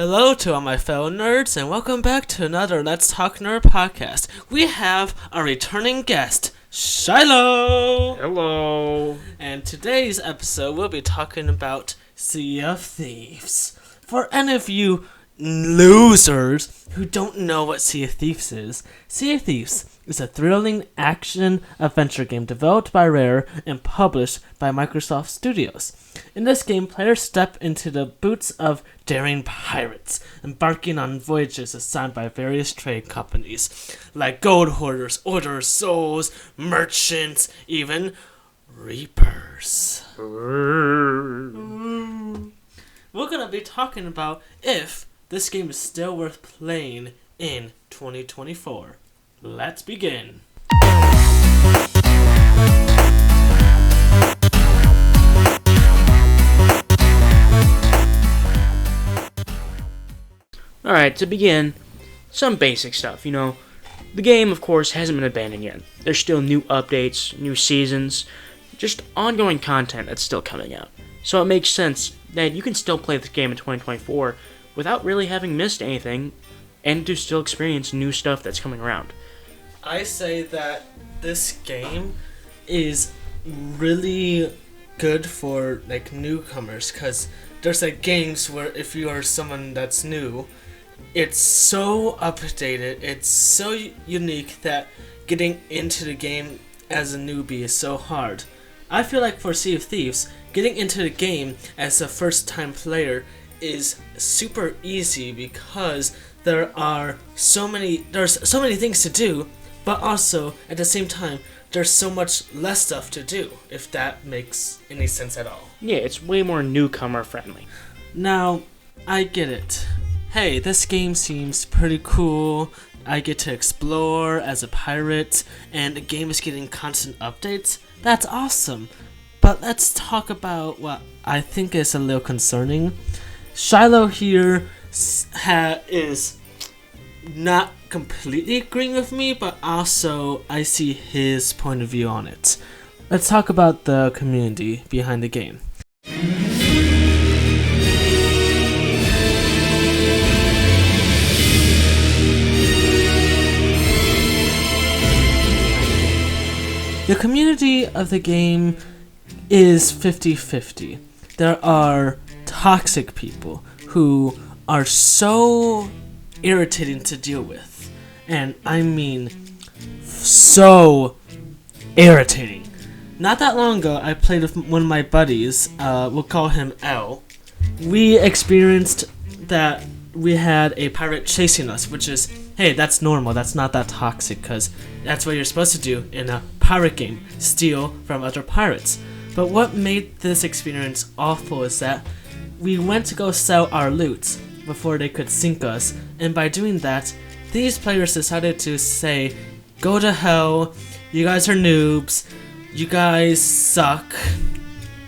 Hello to all my fellow nerds, and welcome back to another Let's Talk Nerd podcast. We have a returning guest, Chilo! Hello! And today's episode, we'll be talking about Sea of Thieves. For any of you losers who don't know what Sea of Thieves is, Sea of Thieves is a thrilling action-adventure game developed by Rare and published by Microsoft Studios. In this game, players step into the boots of daring pirates, embarking on voyages assigned by various trade companies, like gold hoarders, order souls, merchants, even reapers. We're gonna be talking about if this game is still worth playing in 2024. Let's begin. Alright, to begin, some basic stuff, The game, of course, hasn't been abandoned yet. There's still new updates, new seasons, just ongoing content that's still coming out. So it makes sense that you can still play this game in 2024 without really having missed anything, and to still experience new stuff that's coming around. I say that this game is really good for newcomers, because there's games where if you are someone that's new, it's so updated, it's so unique that getting into the game as a newbie is so hard. I feel like for Sea of Thieves, getting into the game as a first-time player is super easy because there's so many things to do, but also at the same time there's so much less stuff to do, if that makes any sense at all. Yeah, it's way more newcomer friendly. Now, I get it. Hey, this game seems pretty cool. I get to explore as a pirate, and the game is getting constant updates. That's awesome. But let's talk about what I think is a little concerning. Chilo here is not completely agreeing with me, but also I see his point of view on it. Let's talk about the community behind the game. The community of the game is 50-50. There are toxic people who are so irritating to deal with. And I mean, so irritating. Not that long ago, I played with one of my buddies. We'll call him L. We experienced that we had a pirate chasing us, which is, hey, that's normal. That's not that toxic, because that's what you're supposed to do in a pirate game, steal from other pirates. But what made this experience awful is that we went to go sell our loot before they could sink us, and by doing that, these players decided to say, go to hell, you guys are noobs, you guys suck,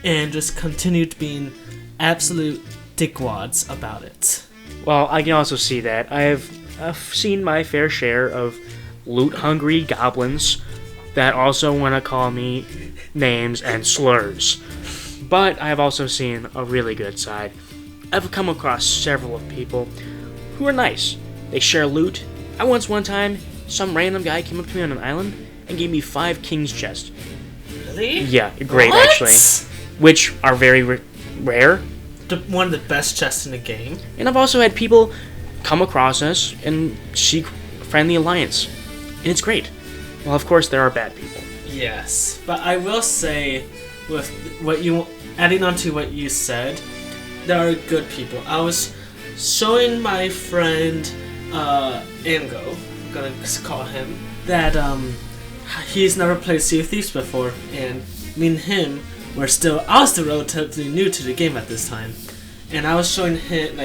and just continued being absolute dickwads about it. Well, I can also see that. I've seen my fair share of loot-hungry goblins that also want to call me names and slurs. But I have also seen a really good side. I've come across several of people who are nice. They share loot. One time, some random guy came up to me on an island and gave me 5 king's chests. Really? Yeah, great What? actually. Which are very rare. One of the best chests in the game. And I've also had people come across us and seek friendly alliance. And it's great. Well, of course, there are bad people. Yes, but I will say, with adding on to what you said, there are good people. I was showing my friend Ango, I'm gonna call him, that he's never played Sea of Thieves before, and me and him I was still relatively new to the game at this time, and I was showing him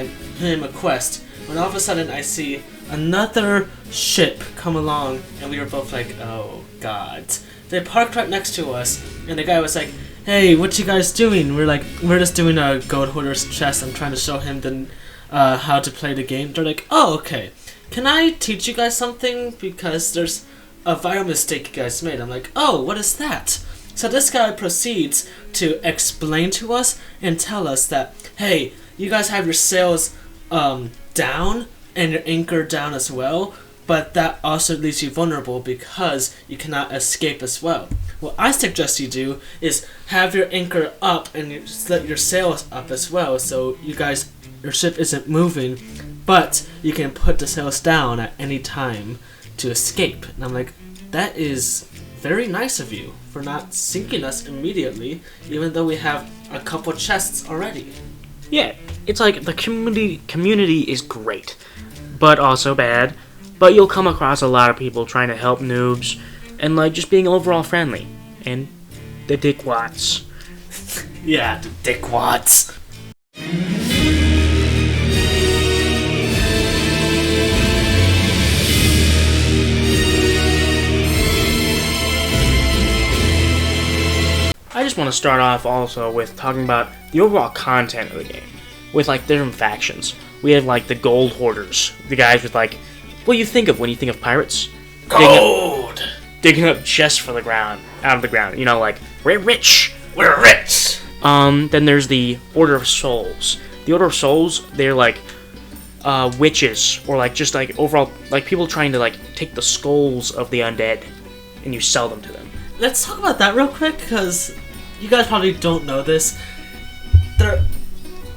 a quest, when all of a sudden I see another ship come along, and we were both like, oh god. They parked right next to us, and the guy was like, hey, what you guys doing? We're like, we're just doing a gold hoarder's chest. I'm trying to show him how to play the game. They're like, oh, okay. Can I teach you guys something? Because there's a viral mistake you guys made. I'm like, oh, what is that? So this guy proceeds to explain to us and tell us that, hey, you guys have your sails down and your anchor down as well, but that also leaves you vulnerable because you cannot escape as well. What I suggest you do is have your anchor up and you let your sails up as well, so your ship isn't moving, but you can put the sails down at any time to escape. And I'm like, that is very nice of you for not sinking us immediately, even though we have a couple chests already. Yeah, it's like the community is great, but also bad. But you'll come across a lot of people trying to help noobs and like just being overall friendly. And the dickwads. Yeah, the dickwads. I just want to start off also with talking about the overall content of the game, with like different factions. We have like the gold hoarders, the guys with like, what do you think of when you think of pirates? Gold! Digging up chests out of the ground. You know, like, we're rich! We're rich! Then there's the Order of Souls. The Order of Souls, they're like, witches, or like just like overall, like people trying to like take the skulls of the undead, and you sell them to them. Let's talk about that real quick, because you guys probably don't know this.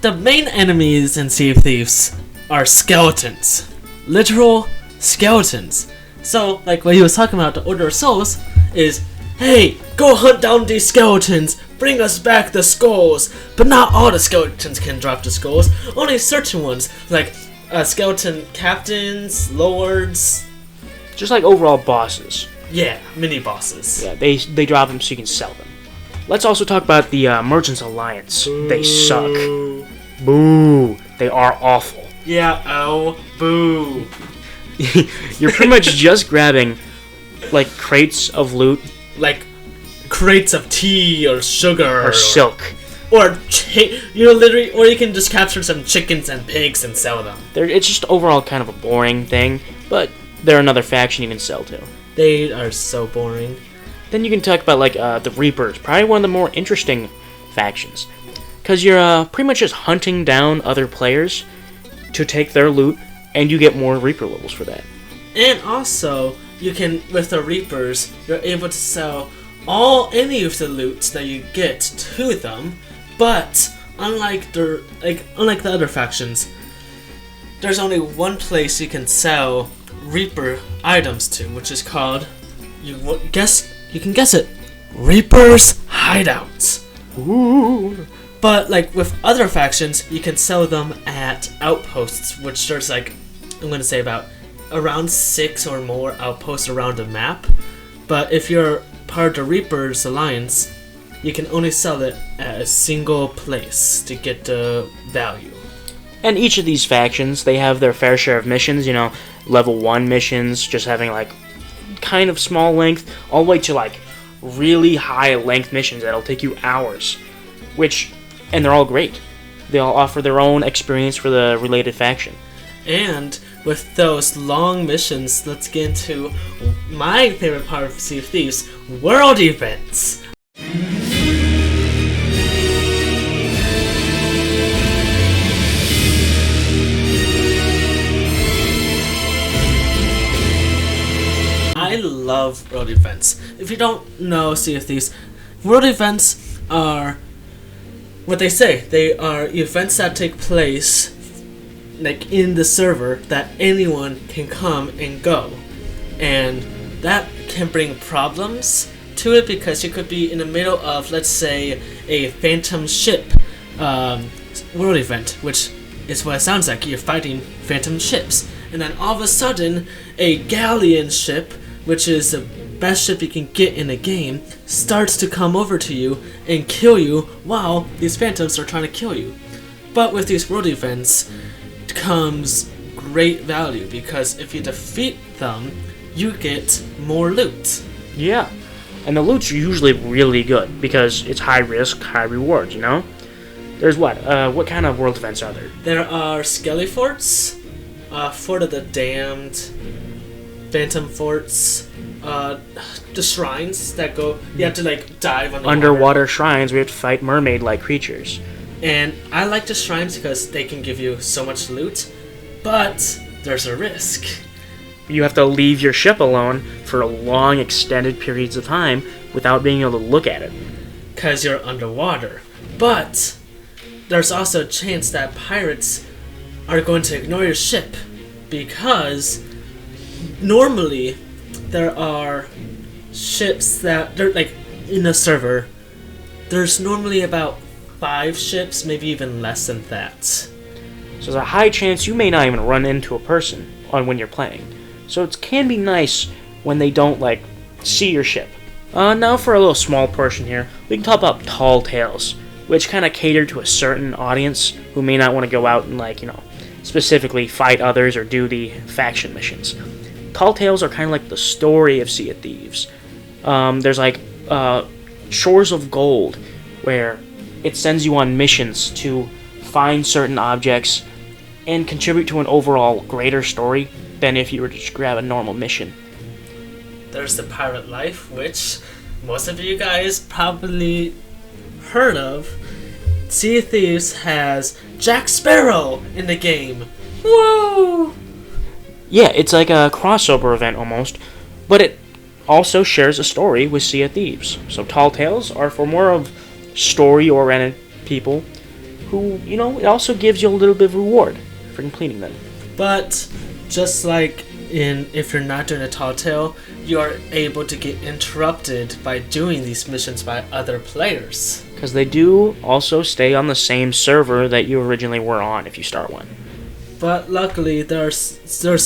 The main enemies in Sea of Thieves are skeletons. Literal skeletons. So, like what he was talking about, the Order of Souls is, hey, go hunt down these skeletons, bring us back the skulls. But not all the skeletons can drop the skulls, only certain ones, like skeleton captains, lords. Just like overall bosses. Yeah, mini bosses. Yeah, they drop them so you can sell them. Let's also talk about the Merchants Alliance. Boo. They suck. Boo. They are awful. Yeah, oh, boo. You're pretty much just grabbing like crates of loot, Like crates of tea or sugar or silk. or you can just capture some chickens and pigs and sell them. It's just overall kind of a boring thing, but they're another faction you can sell to. They are so boring. Then you can talk about like the Reapers, probably one of the more interesting factions, because you're pretty much just hunting down other players to take their loot, and you get more Reaper levels for that. And also, you can, with the Reapers, you're able to sell any of the loot that you get to them, but unlike the other factions, there's only one place you can sell Reaper items to, which is called, you can guess it, Reaper's Hideouts. Ooh. But like with other factions, you can sell them at outposts, which there's like, I'm going to say about around 6 or more outposts around the map. But if you're part of the Reapers Alliance, you can only sell it at a single place to get the value. And each of these factions, they have their fair share of missions, you know, level 1 missions, just having like kind of small length, all the way to like really high length missions that'll take you hours, and they're all great. They all offer their own experience for the related faction. And with those long missions, let's get into my favorite part of Sea of Thieves, world events. I love world events. If you don't know Sea of Thieves, world events are what they say. They are events that take place like in the server that anyone can come and go. And that can bring problems to it because you could be in the middle of, let's say, a phantom ship world event, which is what it sounds like. You're fighting phantom ships. And then all of a sudden, a galleon ship, which is the best ship you can get in a game, starts to come over to you and kill you while these phantoms are trying to kill you. But with these world events comes great value, because if you defeat them, you get more loot. Yeah, and the loot's usually really good because it's high risk, high reward, you know? There's what kind of world events are there? There are Skelly Forts, Fort of the Damned, Phantom Forts, the shrines that go, you have to like dive underwater. Underwater shrines, we have to fight mermaid-like creatures. And I like the shrines because they can give you so much loot, but there's a risk. You have to leave your ship alone for long, extended periods of time without being able to look at it. Because you're underwater. But there's also a chance that pirates are going to ignore your ship, because normally there are ships that they're like in a server. There's normally about 5 ships, maybe even less than that. So there's a high chance you may not even run into a person on when you're playing. So it can be nice when they don't like see your ship. Now for a little small portion here, we can talk about tall tales, which kind of cater to a certain audience who may not want to go out and specifically fight others or do the faction missions. Tall tales are kind of like the story of Sea of Thieves. There's Shores of Gold, where it sends you on missions to find certain objects and contribute to an overall greater story than if you were to just grab a normal mission. There's the Pirate Life, which most of you guys probably heard of. Sea of Thieves has Jack Sparrow in the game. Woo! Yeah, it's like a crossover event almost, but it also shares a story with Sea of Thieves. So Tall Tales are for more of story-oriented people who, it also gives you a little bit of reward for completing them. But just like if you're not doing a Tall Tale, you are able to get interrupted by doing these missions by other players. Because they do also stay on the same server that you originally were on if you start one. But luckily, there's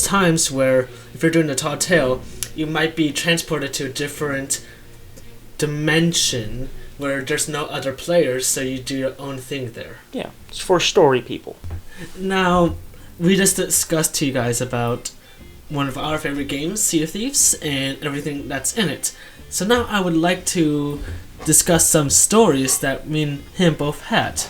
times where if you're doing a Tall Tale, you might be transported to a different dimension where there's no other players, so you do your own thing there. Yeah, it's for story people. Now, we just discussed to you guys about one of our favorite games, Sea of Thieves, and everything that's in it. So now I would like to discuss some stories that me and him both had.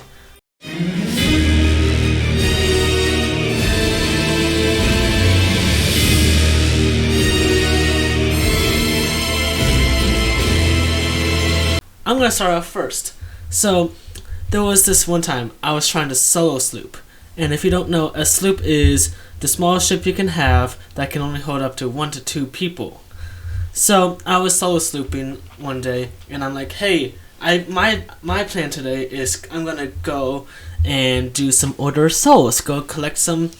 I'm gonna start off first. So, there was this one time I was trying to solo sloop. And if you don't know, a sloop is the smallest ship you can have that can only hold up to 1 to 2 people. So, I was solo slooping one day, and I'm like, hey, my plan today is I'm gonna go and do some Order of Souls. Go collect some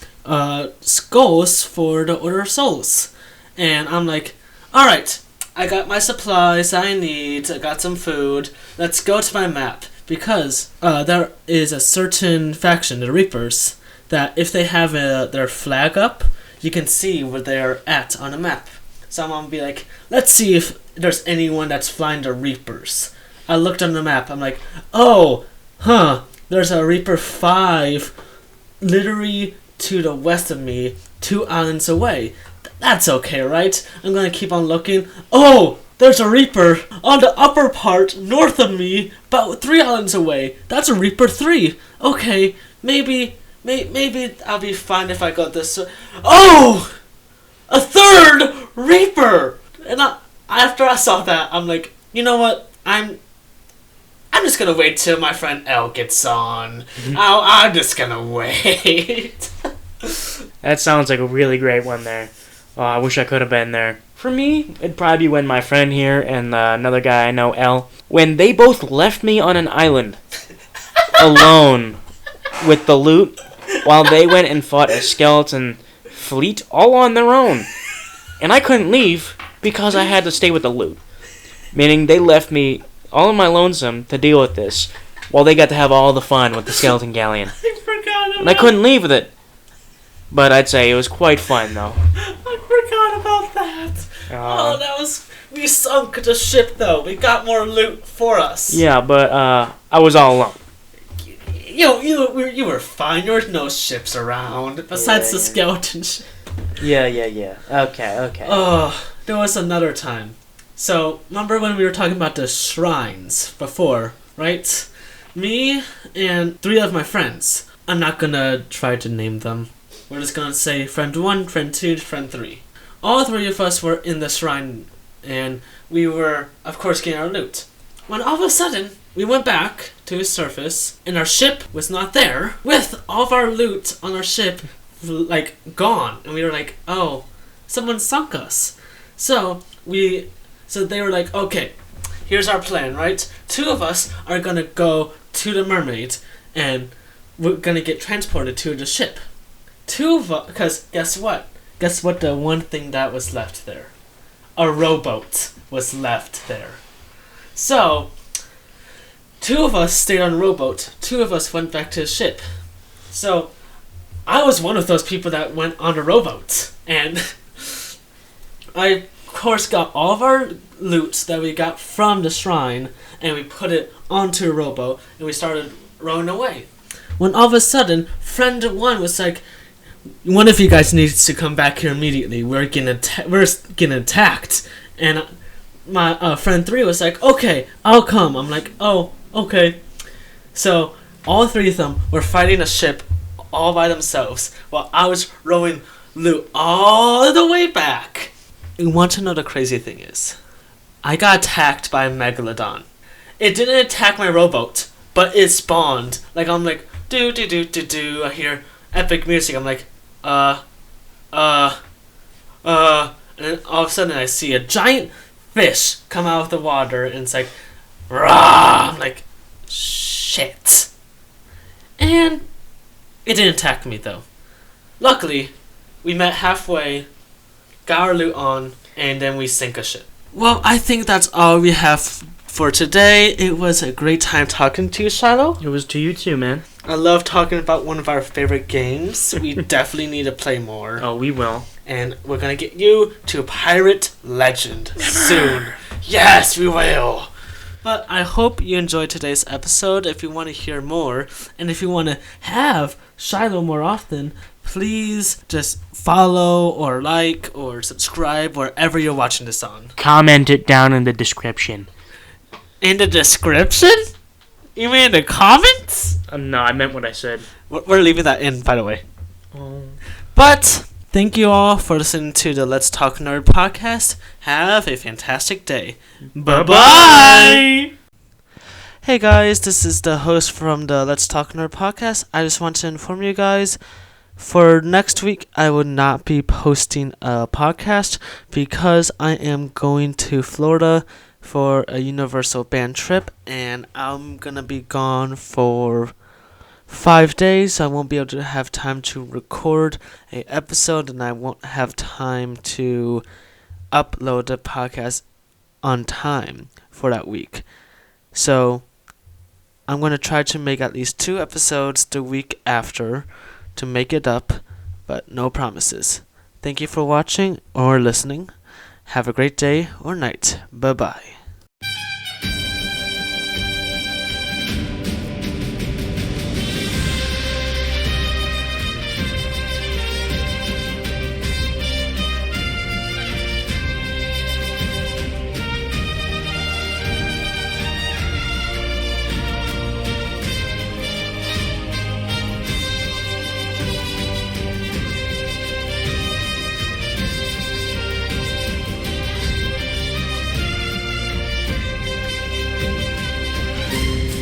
skulls for the Order of Souls. And I'm like, alright, I got my supplies I need, I got some food, let's go to my map. Because there is a certain faction, the Reapers, that if they have their flag up, you can see where they're at on the map. So I'm gonna be like, let's see if there's anyone that's flying the Reapers. I looked on the map, I'm like, there's a Reaper 5 literally to the west of me, 2 islands away. That's okay, right? I'm gonna keep on looking. Oh! There's a Reaper on the upper part north of me, about 3 islands away. That's a Reaper 3. Okay, maybe I'll be fine if I go this way. Oh! A 3rd Reaper! And after I saw that, I'm like, you know what? I'm just gonna wait till my friend L gets on. I'm just gonna wait. That sounds like a really great one there. Oh, I wish I could have been there. For me, it'd probably be when my friend here and another guy I know, L, when they both left me on an island alone with the loot while they went and fought a skeleton fleet all on their own. And I couldn't leave because I had to stay with the loot. Meaning they left me all on my lonesome to deal with this while they got to have all the fun with the skeleton galleon. I forgot about And I couldn't leave with it. But I'd say it was quite fun, though. I forgot about that. We sunk the ship, though. We got more loot for us. Yeah, but I was all alone. You were fine. There was no ships around besides the skeleton ship. Yeah. Okay. Oh, there was another time. So, remember when we were talking about the shrines before, right? Me and 3 of my friends. I'm not gonna try to name them. We're just gonna say friend 1, friend 2, friend 3. All 3 of us were in the shrine, and we were, of course, getting our loot. When all of a sudden, we went back to the surface, and our ship was not there, with all of our loot on our ship, like, gone. And we were like, oh, someone sunk us. So they were like, okay, here's our plan, right? 2 of us are gonna go to the mermaid, and we're gonna get transported to the ship. 2 of us, because guess what? Guess what the one thing that was left there? A rowboat was left there. So 2 of us stayed on a rowboat. 2 of us went back to the ship. So I was one of those people that went on a rowboat. And I, of course, got all of our loot that we got from the shrine, and we put it onto a rowboat, and we started rowing away. When all of a sudden, friend 1 was like, one of you guys needs to come back here immediately. We're getting attacked. And my friend 3 was like, okay, I'll come. I'm like, oh, okay. So all 3 of them were fighting a ship all by themselves while I was rowing loot all the way back. You want to know the crazy thing is? I got attacked by a megalodon. It didn't attack my rowboat, but it spawned. Like, I'm like, do. I hear epic music. I'm like, and then all of a sudden I see a giant fish come out of the water, and it's like, rah! I'm like, shit. And it didn't attack me though. Luckily, we met halfway, got our loot on, and then we sank a ship. Well, I think that's all we have for today. It was a great time talking to you, Chilo. It was to you too, man. I love talking about one of our favorite games. We definitely need to play more. Oh, we will. And we're going to get you to Pirate Legend soon. Yes, we will. But I hope you enjoyed today's episode. If you want to hear more, and if you want to have Chilo more often, please just follow or like or subscribe wherever you're watching this on. Comment it down in the description. In the description? You mean in the comments? No, I meant what I said. We're leaving that in, by the way. Oh. But thank you all for listening to the Let's Talk Nerd podcast. Have a fantastic day. Bye-bye! Hey guys, this is the host from the Let's Talk Nerd podcast. I just want to inform you guys, for next week, I will not be posting a podcast because I am going to Florida for a Universal band trip, and I'm gonna be gone for 5 days. I won't be able to have time to record an episode, and I won't have time to upload the podcast on time for that week. So I'm going to try to make at least 2 episodes the week after to make it up, but no promises. Thank you for watching or listening. Have a great day or night. Bye-bye.